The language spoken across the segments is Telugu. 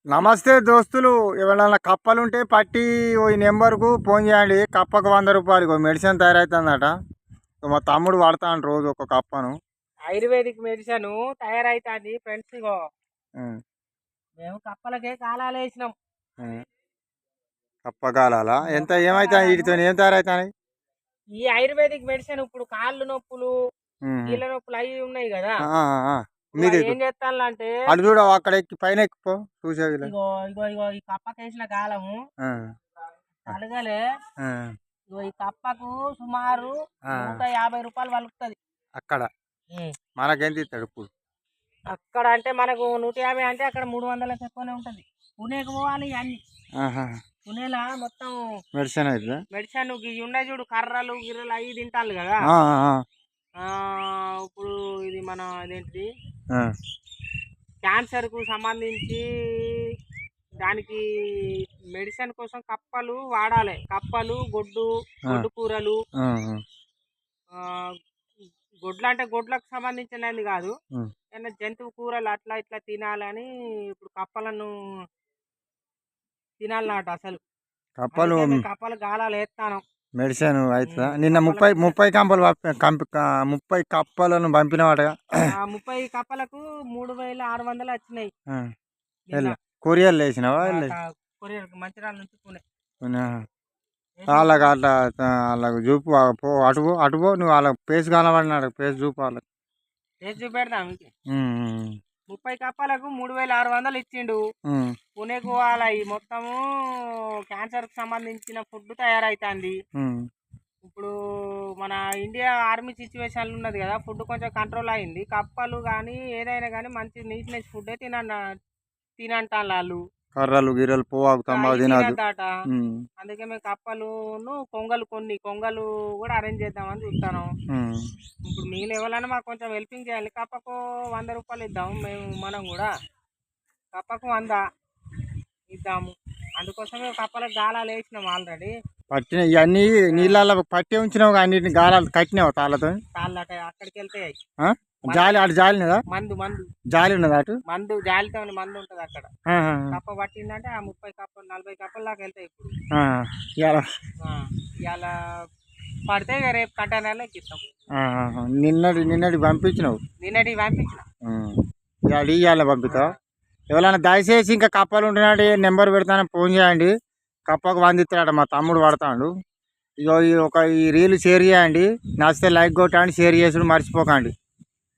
నమస్తే దోస్తులు, ఎవరైనా కప్పలుంటే పట్టి ఈ నెంబర్కు ఫోన్ చేయండి. కప్పకు 100 రూపాయలు. మెడిసిన్ తయారవుతుందట. మా తమ్ముడు వాడతాను రోజు ఒక కప్పను. ఆయుర్వేదిక్ మెడిసిన్ తయారైతుంది ఫ్రెండ్స్. ఇగో ఉం. మేము కప్పలకే కాలాలు వేసినాం. ఉం. కప్ప కాలాలా ఎంత ఏమైతే వీటితో ఏం తయారవుతాయి? ఈ ఆయుర్వేదిక్ మెడిసిన్ ఇప్పుడు కాళ్ళు నొప్పులు, కీళ్ళ నొప్పులు అవి ఉన్నాయి కదా. మీది ఏం చేస్తానంటే అది చూడ అక్కడ ఎక్కి పైన ఎక్కిపో చూసే. ఇగో ఇగో ఇగో ఈ కప్పకేసిన కాలము అలగలే. ఇగో ఈ కప్పకు సుమారు 150 రూపాయలు వలుకుతుంది అక్కడ. మనకెంత ఇస్తాడు ఇప్పుడు? అక్కడ అంటే మనకు 150 అంటే అక్కడ 300 ఎక్కువనే ఉంటది. పుణేకి పోవాలి అన్ని. పుణేలా మొత్తం మెడిసిన్ అయితే మెడిసిన్ ఉన్నాయి చూడు, కర్రలు గిర్రలు అవి తింటారు కదా. ఇప్పుడు ఇది మన ఇదేంటిది క్యాన్సర్ కు సంబంధించి దానికి మెడిసిన్ కోసం కప్పలు వాడాలి. కప్పలు, గొడ్డు కూరలు. గొడ్లు అంటే గొడ్లకు సంబంధించినది కాదు, ఏదైనా జంతువు కూరలు అట్లా ఇట్లా తినాలని ఇప్పుడు కప్పలను తినాలన్నమాట. అసలు కప్పలు గాలాలు వేస్తాను మెడిసిన్ అవుతుందా? నిన్న 30 కంపలు 30 కప్పలను పంపినవాటగా. 30 కప్పలకు 3600 వచ్చినాయి. కొరియర్లు వేసినావా? కొరియర్ మంచిర్యాల నుంచి పుణే. వాళ్ళకి అట్లా వాళ్ళకి చూపు పో, అటుపో నువ్వు వాళ్ళకి పేస్ కనబడినాడు. పేస్ చూపు వాళ్ళకి. పేస్ చూపెడదాం. 30 కప్పలకు 3600 ఇచ్చిండు. పుణేకు పోవాలి. మొత్తము క్యాన్సర్ కు సంబంధించిన ఫుడ్ తయారైతుంది. ఇప్పుడు మన ఇండియా ఆర్మీ సిచ్యువేషన్ ఉన్నది కదా, ఫుడ్ కొంచెం కంట్రోల్ అయింది. కప్పలు కానీ ఏదైనా కానీ మంచి నీట్నెస్ ఫుడ్ తినంటాను వాళ్ళు. కర్రలు గిర్రలు పోవాకు తినదట. అందుకే మేము కప్పలును కొంగలు కూడా అరేంజ్ చేద్దామని చూస్తాను. ఇప్పుడు మిగిలిన ఎవరైనా మాకు కొంచెం హెల్పింగ్ చేయాలి. కప్పకు 100 రూపాయలు ఇద్దాం. మనం కూడా కప్పకు 100 ఇద్దాము. అందుకోసమే కప్పలకు గాలాలు వేసినాం ఆల్రెడీ. పట్టిన ఇవన్నీ నీళ్ళల్లో పట్టి ఉంచినావు. అన్నిటిని గాలాలు కట్టినావు తాళ్ళతో. అక్కడికి వెళ్తాయి. జాలి అటు జాలినదా? మందు జాలి ఉన్నదా? అటు మందు జాలితో మందు ఉంటది అక్కడ. కప్ప పట్టిందంటే ఆ 30 కప్పలు 40 కప్పల దాకా వెళ్తాయి. ఇప్పుడు ఇలా పడితే రేపు కంటైనర్లో ఎక్కిస్తాం. నిన్నటి పంపించినావు? నిన్నటి పంపించిన. ఇవాళ పంపిస్తావు? ఎవరైనా దయచేసి ఇంకా కప్పలు ఉంటున్నాడు నెంబర్ పెడతాను, ఫోన్ చేయండి. కప్పకు 100 ఇస్తాడట. మా తమ్ముడు పడతాడు. ఇగో ఈ రీల్ షేర్ చేయండి. నచ్చితే లైక్ కొట్టండి, షేర్ చేసుడు మర్చిపోకండి.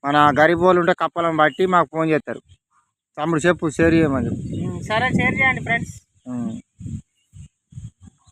మన గరీబ్ వాళ్ళు ఉంటే కప్పలను బట్టి మాకు ఫోన్ చేస్తారు. తమ్ముడు చెప్పు, షేర్ చేయమని. సరే, షేర్ చేయండి ఫ్రెండ్స్.